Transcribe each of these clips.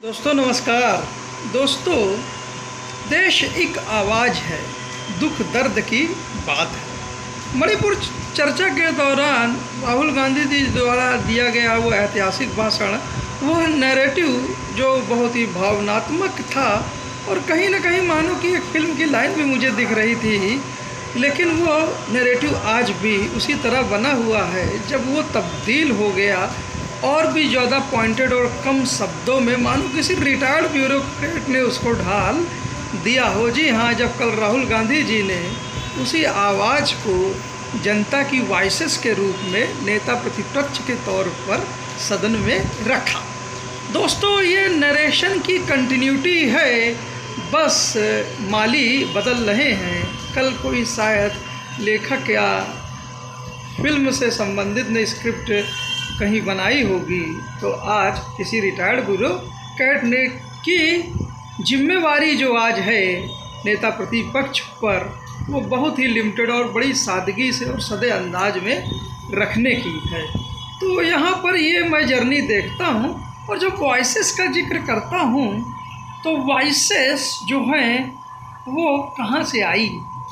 दोस्तों नमस्कार। दोस्तों, देश एक आवाज़ है, दुख दर्द की बात है। मणिपुर चर्चा के दौरान राहुल गांधी जी द्वारा दिया गया वो ऐतिहासिक भाषण, वह नैरेटिव जो बहुत ही भावनात्मक था और कहीं ना कहीं मानो कि एक फिल्म की लाइन भी मुझे दिख रही थी, लेकिन वो नैरेटिव आज भी उसी तरह बना हुआ है। जब वो तब्दील हो गया और भी ज़्यादा पॉइंटेड और कम शब्दों में, मानो किसी रिटायर्ड ब्यूरोक्रेट ने उसको ढाल दिया हो। जी हाँ, जब कल राहुल गांधी जी ने उसी आवाज़ को जनता की वॉइसेस के रूप में नेता प्रतिपक्ष के तौर पर सदन में रखा। दोस्तों, ये नरेशन की कंटिन्यूटी है, बस माली बदल रहे हैं। कल कोई शायद लेखक या फिल्म से संबंधित ने स्क्रिप्ट कहीं बनाई होगी, तो आज किसी रिटायर्ड ब्यूरोक्रेट ने की जिम्मेवारी जो आज है नेता प्रतिपक्ष पर, वो बहुत ही लिमिटेड और बड़ी सादगी से और सदे अंदाज में रखने की है। तो यहाँ पर ये मैं जर्नी देखता हूँ, और जब वॉइसेस का जिक्र करता हूँ तो वॉइसेस जो हैं वो कहाँ से आई।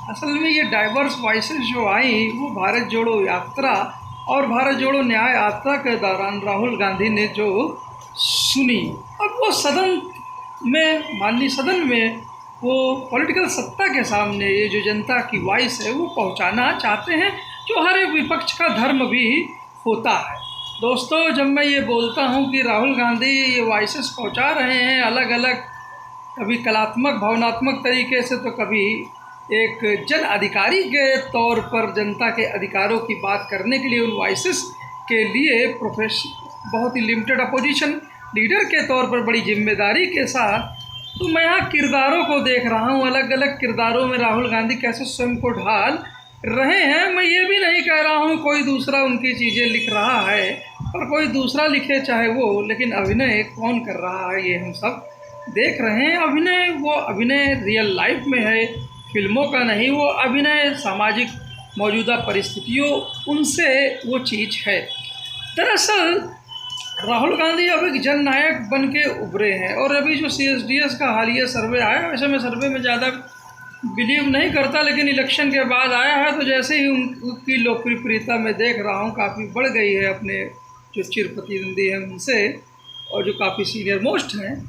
असल में ये डाइवर्स वॉइसेस जो आई वो भारत जोड़ो यात्रा और भारत जोड़ो न्याय यात्रा के दौरान राहुल गांधी ने जो सुनी, और वो सदन में, माननीय सदन में, वो पॉलिटिकल सत्ता के सामने ये जो जनता की वॉइस है वो पहुंचाना चाहते हैं, जो हर एक विपक्ष का धर्म भी होता है। दोस्तों, जब मैं ये बोलता हूं कि राहुल गांधी ये वॉइसेस पहुंचा रहे हैं अलग अलग, कभी कलात्मक भावनात्मक तरीके से, तो कभी एक जन अधिकारी के तौर पर जनता के अधिकारों की बात करने के लिए उन वॉइसेस के लिए बहुत ही लिमिटेड अपोजिशन लीडर के तौर पर बड़ी जिम्मेदारी के साथ, तो मैं यहाँ किरदारों को देख रहा हूँ। अलग अलग किरदारों में राहुल गांधी कैसे स्वयं को ढाल रहे हैं। मैं ये भी नहीं कह रहा हूँ कोई दूसरा उनकी चीज़ें लिख रहा है और कोई दूसरा लिखे चाहे वो, लेकिन अभिनय कौन कर रहा है ये हम सब देख रहे हैं। अभिनय, वो अभिनय रियल लाइफ में है, फिल्मों का नहीं। वो अभिनय सामाजिक मौजूदा परिस्थितियों, उनसे वो चीज़ है। दरअसल राहुल गांधी अब एक जननायक बन के उभरे हैं, और अभी जो CSDS का हालिया सर्वे आया, वैसे मैं सर्वे में ज़्यादा बिलीव नहीं करता, लेकिन इलेक्शन के बाद आया है, तो जैसे ही उनकी लोकप्रियता मैं देख रहा हूँ काफ़ी बढ़ गई है अपने जो चिर प्रतिद्वंदी हैं उनसे, और जो काफ़ी सीनियर मोस्ट हैं।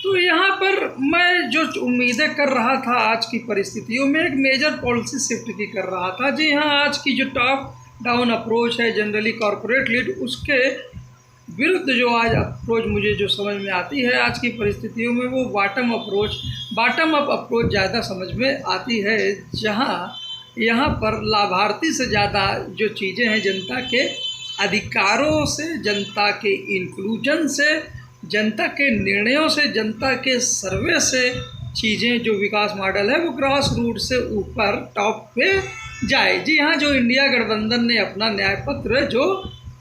तो यहाँ पर मैं जो उम्मीदें कर रहा था आज की परिस्थितियों में, एक मेजर पॉलिसी शिफ्ट की कर रहा था। जी हाँ, आज की जो टॉप डाउन अप्रोच है जनरली कॉरपोरेट लीड, उसके विरुद्ध जो आज अप्रोच मुझे जो समझ में आती है आज की परिस्थितियों में, वो बॉटम अप अप्रोच ज़्यादा समझ में आती है, जहाँ यहाँ पर लाभार्थी से ज़्यादा जो चीज़ें हैं जनता के अधिकारों से, जनता के इंक्लूजन से, जनता के निर्णयों से, जनता के सर्वे से चीज़ें, जो विकास मॉडल है वो ग्रास रूट से ऊपर टॉप पे जाए। जी हाँ, जो इंडिया गठबंधन ने अपना न्याय पत्र जो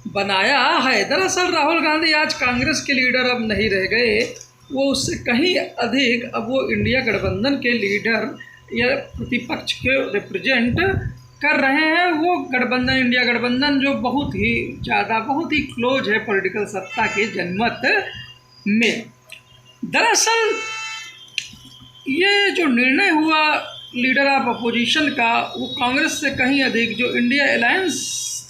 बनाया है, दरअसल राहुल गांधी आज कांग्रेस के लीडर अब नहीं रह गए, वो उससे कहीं अधिक अब वो इंडिया गठबंधन के लीडर या प्रतिपक्ष के रिप्रेजेंट कर रहे हैं। वो गठबंधन, इंडिया गठबंधन, जो बहुत ही ज़्यादा, बहुत ही क्लोज है पॉलिटिकल सत्ता के जनमत में। दरअसल ये जो निर्णय हुआ लीडर ऑफ अपोजिशन का, वो कांग्रेस से कहीं अधिक जो इंडिया अलायंस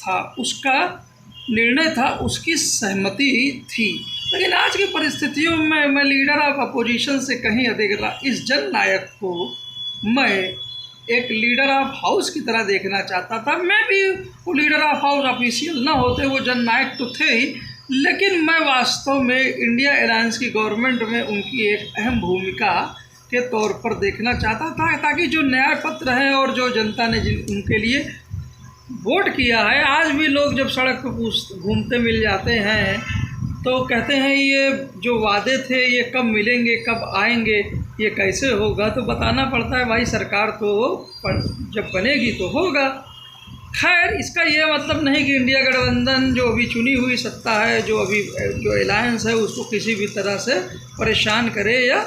था उसका निर्णय था, उसकी सहमति थी। लेकिन आज की परिस्थितियों में मैं लीडर ऑफ अपोजिशन से कहीं अधिक इस जननायक को मैं एक लीडर ऑफ हाउस की तरह देखना चाहता था। मैं भी वो लीडर ऑफ हाउस ऑफिशियल ना होते, वो जननायक तो थे ही, लेकिन मैं वास्तव में इंडिया अलायंस की गवर्नमेंट में उनकी एक अहम भूमिका के तौर पर देखना चाहता था, ताकि जो न्याय पत्र है और जो जनता ने उनके लिए वोट किया है, आज भी लोग जब सड़क पर घूमते मिल जाते हैं तो कहते हैं ये जो वादे थे ये कब मिलेंगे, कब आएंगे, ये कैसे होगा। तो बताना पड़ता है भाई, सरकार तो जब बनेगी तो होगा। खैर, इसका ये मतलब नहीं कि इंडिया गठबंधन जो अभी चुनी हुई सत्ता है, जो अभी जो अलायंस है, उसको किसी भी तरह से परेशान करे या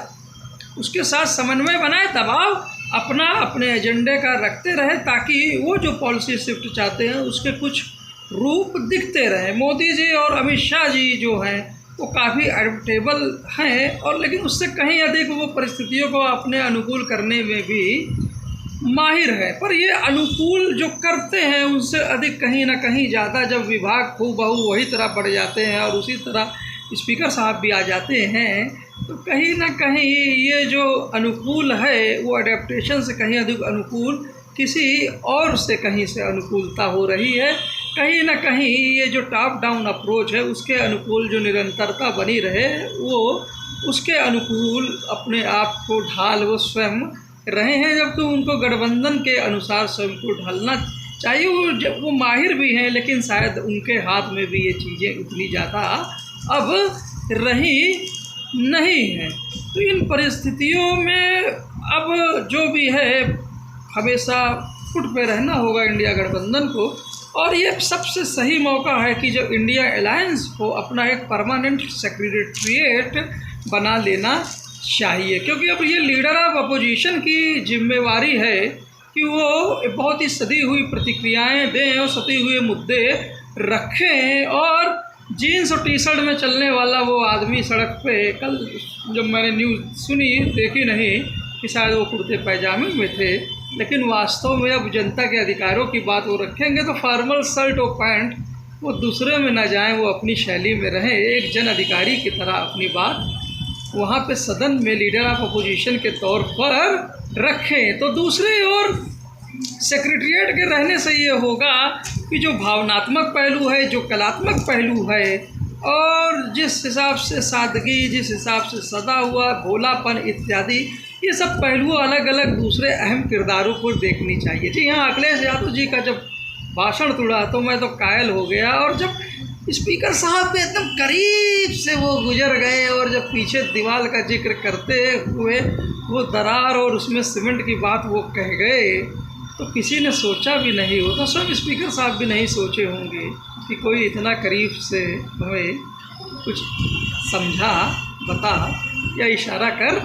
उसके साथ समन्वय बनाए, दबाव अपने एजेंडे का रखते रहे, ताकि वो जो पॉलिसी शिफ्ट चाहते हैं उसके कुछ रूप दिखते रहे। मोदी जी और अमित शाह जी जो हैं वो काफ़ी एडेप्टेबल हैं, और लेकिन उससे कहीं अधिक वो परिस्थितियों को अपने अनुकूल करने में भी माहिर है। पर ये अनुकूल जो करते हैं उनसे अधिक कहीं ना कहीं ज़्यादा जब विभाग हूबहू वही तरह बढ़ जाते हैं और उसी तरह स्पीकर साहब भी आ जाते हैं, तो कहीं ना कहीं ये जो अनुकूल है वो अडेप्टेशन से कहीं अधिक अनुकूल किसी और से कहीं से अनुकूलता हो रही है। कहीं ना कहीं ये जो टॉप डाउन अप्रोच है उसके अनुकूल जो निरंतरता बनी रहे वो उसके अनुकूल अपने आप को ढाल वो स्वयं रहे हैं, जबकि उनको गठबंधन के अनुसार स्वयं को ढालना चाहिए। वो माहिर भी हैं, लेकिन शायद उनके हाथ में भी ये चीज़ें उतनी ज़्यादा अब रही नहीं हैं। तो इन परिस्थितियों में अब जो भी है हमेशा फुट पे रहना होगा इंडिया गठबंधन को, और ये सबसे सही मौका है कि जो इंडिया अलायंस को अपना एक परमानेंट सेक्रेटरिएट बना लेना चाहिए, क्योंकि अब ये लीडर ऑफ अपोजिशन की जिम्मेवारी है कि वो बहुत ही सदी हुई प्रतिक्रियाएं दें और सती हुए मुद्दे रखें। और जीन्स और टी शर्ट में चलने वाला वो आदमी सड़क पे, कल जब मैंने न्यूज़ सुनी, देखी नहीं कि शायद वो कुर्ते पैजामे में थे, लेकिन वास्तव में अब जनता के अधिकारों की बात वो रखेंगे तो फॉर्मल शर्ट और पैंट वो दूसरे में ना जाएं, वो अपनी शैली में रहें, एक जन अधिकारी की तरह अपनी बात वहाँ पे सदन में लीडर ऑफ अपोजिशन के तौर पर रखें। तो दूसरी ओर सेक्रेटरिएट के रहने से ये होगा कि जो भावनात्मक पहलू है, जो कलात्मक पहलू है, और जिस हिसाब से सादगी, जिस हिसाब से सदा हुआ भोलापन इत्यादि, ये सब पहलू अलग अलग दूसरे अहम किरदारों को देखनी चाहिए। जी हाँ, अखिलेश यादव जी का जब भाषण तुड़ा तो मैं तो कायल हो गया, और जब स्पीकर साहब के एकदम करीब से वो गुजर गए और जब पीछे दीवार का जिक्र करते हुए वो दरार और उसमें सीमेंट की बात वो कह गए, तो किसी ने सोचा भी नहीं होगा, स्वयं स्पीकर साहब भी नहीं सोचे होंगे कि कोई इतना करीब से हमें कुछ समझा, बता या इशारा कर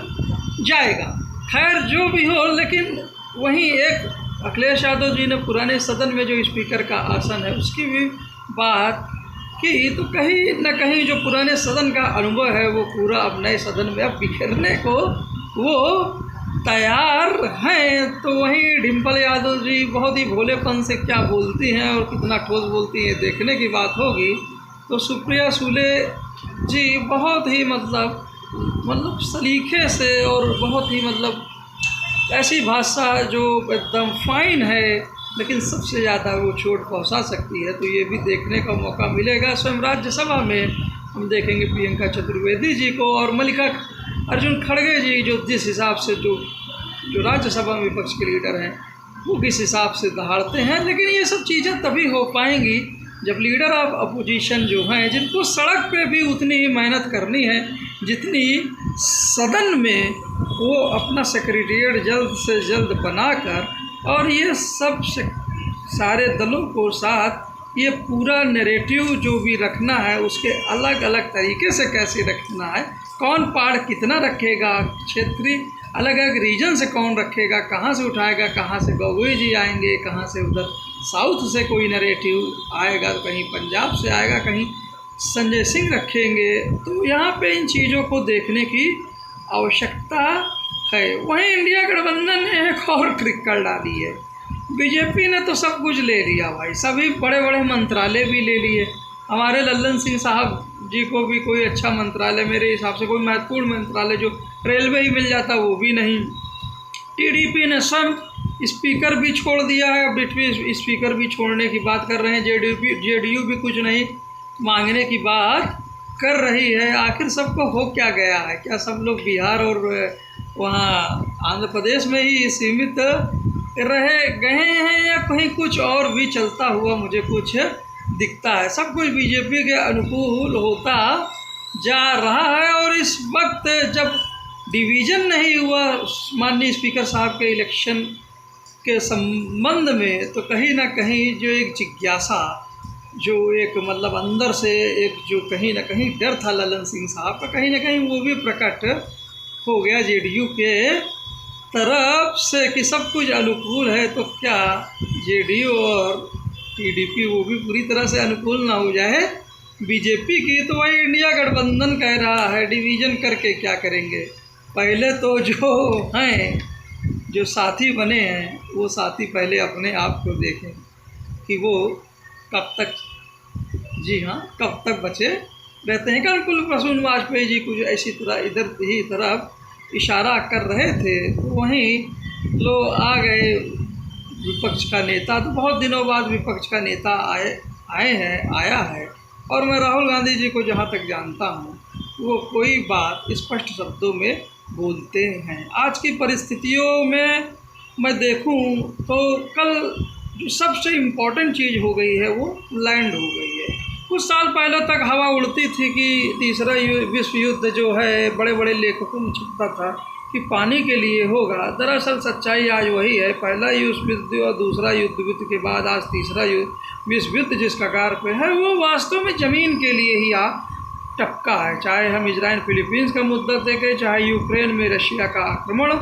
जाएगा। खैर जो भी हो, लेकिन वहीं एक अखिलेश यादव जी ने पुराने सदन में जो स्पीकर का आसन है उसकी भी बात की, तो कहीं न कहीं जो पुराने सदन का अनुभव है वो पूरा अब नए सदन में अब बिखेरने को वो तैयार हैं। तो वहीं डिम्पल यादव जी बहुत ही भोलेपन से क्या बोलती हैं और कितना ठोस बोलती हैं देखने की बात होगी। तो सुप्रिया सूले जी बहुत ही मतलब सलीखे से और बहुत ही ऐसी भाषा जो एकदम फाइन है, लेकिन सबसे ज़्यादा वो चोट पहुंचा सकती है। तो ये भी देखने का मौका मिलेगा। स्वयं राज्यसभा में हम देखेंगे प्रियंका चतुर्वेदी जी को और मल्लिका अर्जुन खड़गे जी, जो जिस हिसाब से जो राज्यसभा में विपक्ष के लीडर हैं वो किस हिसाब से दहाड़ते हैं। लेकिन ये सब चीज़ें तभी हो पाएंगी जब लीडर ऑफ अपोजिशन जो हैं, जिनको सड़क पे भी उतनी ही मेहनत करनी है जितनी सदन में, वो अपना सेक्रेटरिएट जल्द से जल्द बनाकर और ये सब सारे दलों को साथ ये पूरा नैरेटिव जो भी रखना है उसके अलग अलग तरीके से कैसे रखना है, कौन पार्ट कितना रखेगा, क्षेत्रीय अलग अलग रीजन से कौन रखेगा, कहाँ से उठाएगा, कहाँ से गोगोई जी आएंगे, कहाँ से उधर साउथ से कोई नैरेटिव आएगा, तो कहीं पंजाब से आएगा, कहीं संजय सिंह रखेंगे। तो यहाँ पे इन चीज़ों को देखने की आवश्यकता है। वहीं इंडिया गठबंधन ने एक और ट्रिक कर डाली है। बीजेपी ने तो सब कुछ ले लिया भाई, सभी बड़े बड़े मंत्रालय भी ले लिए। हमारे लल्लन सिंह साहब जी को भी कोई अच्छा मंत्रालय, मेरे हिसाब से कोई महत्वपूर्ण मंत्रालय, जो रेलवे ही मिल जाता वो भी नहीं। टीडीपी ने स्वयं स्पीकर भी छोड़ दिया है, डिप्टी स्पीकर भी छोड़ने की बात कर रहे हैं। जेडीयू भी कुछ नहीं मांगने की बात कर रही है। आखिर सबको हो क्या गया है? क्या सब लोग बिहार और वहाँ आंध्र प्रदेश में ही सीमित रह गए हैं या कहीं कुछ और भी चलता हुआ मुझे कुछ दिखता है? सब कुछ बीजेपी के अनुकूल होता जा रहा है। और इस वक्त जब डिवीज़न नहीं हुआ माननीय स्पीकर साहब के इलेक्शन के संबंध में, तो कहीं ना कहीं जो एक जिज्ञासा, जो एक अंदर से एक जो कहीं ना कहीं डर था लल्लन सिंह साहब का, कहीं ना कहीं वो भी प्रकट हो गया जेडीयू के तरफ से कि सब कुछ अनुकूल है, तो क्या जेडीयू और टीडीपी वो भी पूरी तरह से अनुकूल ना हो जाए बीजेपी की, तो वही इंडिया गठबंधन कह रहा है डिवीज़न करके क्या करेंगे। पहले तो जो हैं, जो साथी बने हैं, वो साथी पहले अपने आप को देखें कि वो कब तक, जी हाँ, कब तक बचे रहते हैं। कल कुलभूषण वाजपेयी जी कुछ ऐसी तरह इधर ही तरफ इशारा कर रहे थे, तो वहीं लोग आ गए विपक्ष का नेता। तो बहुत दिनों बाद विपक्ष का नेता आया है। और मैं राहुल गांधी जी को जहाँ तक जानता हूँ, वो कोई बात स्पष्ट शब्दों में बोलते हैं। आज की परिस्थितियों में मैं देखूं तो कल जो सबसे इम्पोर्टेंट चीज़ हो गई है वो लैंड हो गई है। कुछ साल पहले तक हवा उड़ती थी कि तीसरा विश्व युद्ध जो है, बड़े बड़े लेखकों में छपता था कि पानी के लिए होगा। दरअसल सच्चाई आज वही है। पहला विश्व युद्ध और दूसरा युद्ध के बाद आज तीसरा विश्व युद्ध जिस कगार पे है, वो वास्तव में ज़मीन के लिए ही टपका है। चाहे हम इजराइल फिलीपींस का मुद्दा देखें, चाहे यूक्रेन में रशिया का आक्रमण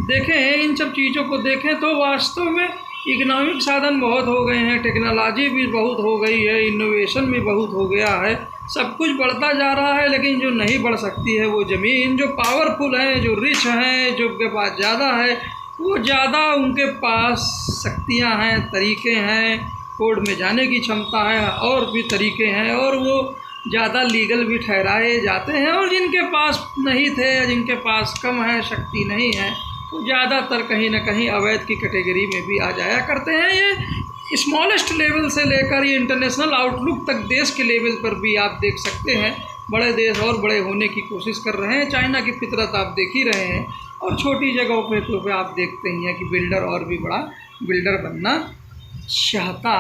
देखें, इन सब चीज़ों को देखें तो वास्तव में इकोनॉमिक साधन बहुत हो गए हैं, टेक्नोलॉजी भी बहुत हो गई है, इनोवेशन भी बहुत हो गया है, सब कुछ बढ़ता जा रहा है। लेकिन जो नहीं बढ़ सकती है वो ज़मीन। जो पावरफुल हैं, जो रिच हैं, जो के पास ज़्यादा है, वो ज़्यादा उनके पास शक्तियाँ हैं, तरीक़े हैं, कोर्ट में जाने की क्षमता है, और भी तरीक़े हैं, और वो ज़्यादा लीगल भी ठहराए जाते हैं। और जिनके पास नहीं थे, जिनके पास कम है, शक्ति नहीं है, वो ज़्यादातर कहीं ना कहीं अवैध की कैटेगरी में भी आ जाया करते हैं। ये स्मॉलेस्ट लेवल से लेकर ये इंटरनेशनल आउटलुक तक देश के लेवल पर भी आप देख सकते हैं। बड़े देश और बड़े होने की कोशिश कर रहे हैं। चाइना की फितरत आप देख ही रहे हैं। और छोटी जगहों पे तो आप देखते ही हैं कि बिल्डर और भी बड़ा बिल्डर बनना चाहता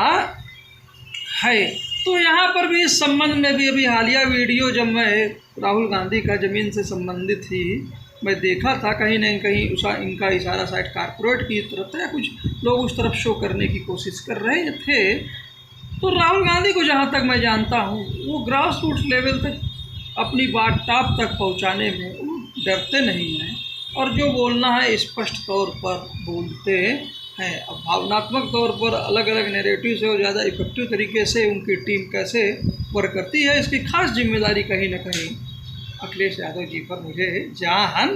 है। तो यहाँ पर भी इस संबंध में भी अभी हालिया वीडियो जब मैं राहुल गांधी का ज़मीन से संबंधित ही मैं देखा था, कहीं ना कहीं इनका इशारा शायद कारपोरेट की तरफ था, या कुछ लोग उस तरफ शो करने की कोशिश कर रहे थे। तो राहुल गांधी को जहाँ तक मैं जानता हूँ, वो ग्रास रूट्स लेवल तक अपनी बात टॉप तक पहुँचाने में वो डरते नहीं हैं, और जो बोलना है स्पष्ट तौर पर बोलते हैं। अब भावनात्मक तौर पर अलग अलग नैरेटिव से और ज़्यादा इफेक्टिव तरीके से उनकी टीम कैसे वर्क करती है, इसकी खास जिम्मेदारी कहीं ना कहीं अखिलेश यादव जी पर मुझे जान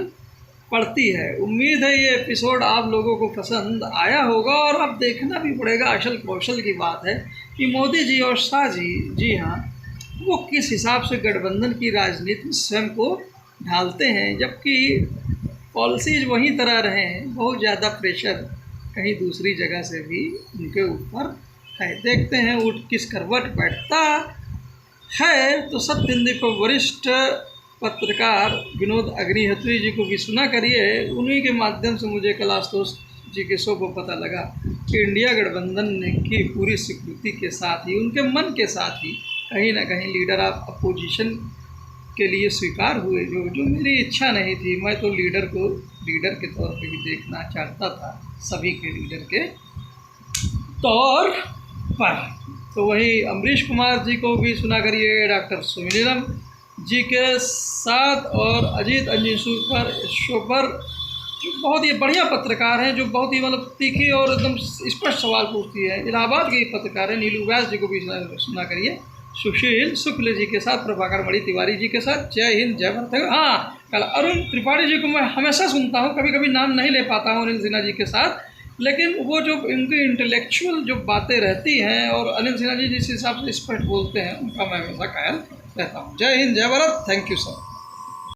पड़ती है। उम्मीद है ये एपिसोड आप लोगों को पसंद आया होगा, और अब देखना भी पड़ेगा। असल कौशल की बात है कि मोदी जी और शाह जी, जी हाँ, वो किस हिसाब से गठबंधन की राजनीति में स्वयं को ढालते हैं, जबकि पॉलिसीज वही तरह रहे हैं। बहुत ज़्यादा प्रेशर कहीं दूसरी जगह से भी उनके ऊपर है। देखते हैं उठ किस करवट बैठता है। तो सत्य हिंदी पर वरिष्ठ पत्रकार विनोद अग्निहोत्री जी को भी सुना करिए। उन्हीं के माध्यम से मुझे कल आशुतोष जी के शो को पता लगा कि इंडिया गठबंधन की पूरी स्वीकृति के साथ ही, उनके मन के साथ ही कहीं ना कहीं लीडर ऑफ अपोजिशन के लिए स्वीकार हुए, जो मेरी इच्छा नहीं थी। मैं तो लीडर को लीडर के तौर पे ही देखना चाहता था, सभी के लीडर के तौर पर। तो वही अमरीश कुमार जी को भी सुना करिए, डॉक्टर सुमिलियन जी के साथ, और अजीत अंजन पर शो पर, जो बहुत ही बढ़िया पत्रकार हैं, जो बहुत ही मतलब तीखी और एकदम स्पष्ट सवाल पूछती है। इलाहाबाद के पत्रकार हैं नीलू व्यास जी को भी सुना करिए। सुशील शुक्ल जी के साथ, प्रभाकर मणि तिवारी जी के साथ। जय हिंद, जय भारत। हाँ, कल अरुण त्रिपाठी जी को मैं हमेशा सुनता हूँ, कभी कभी नाम नहीं ले पाता हूँ अनिल सिन्हा जी के साथ, लेकिन वो जो उनकी इंटेलेक्चुअल जो बातें रहती हैं, और अनिल सिन्हा जी जिस हिसाब से स्पष्ट बोलते हैं, उनका मैं हमेशा कायल रहता हूँ। जय हिंद, जय भारत। Thank you sir.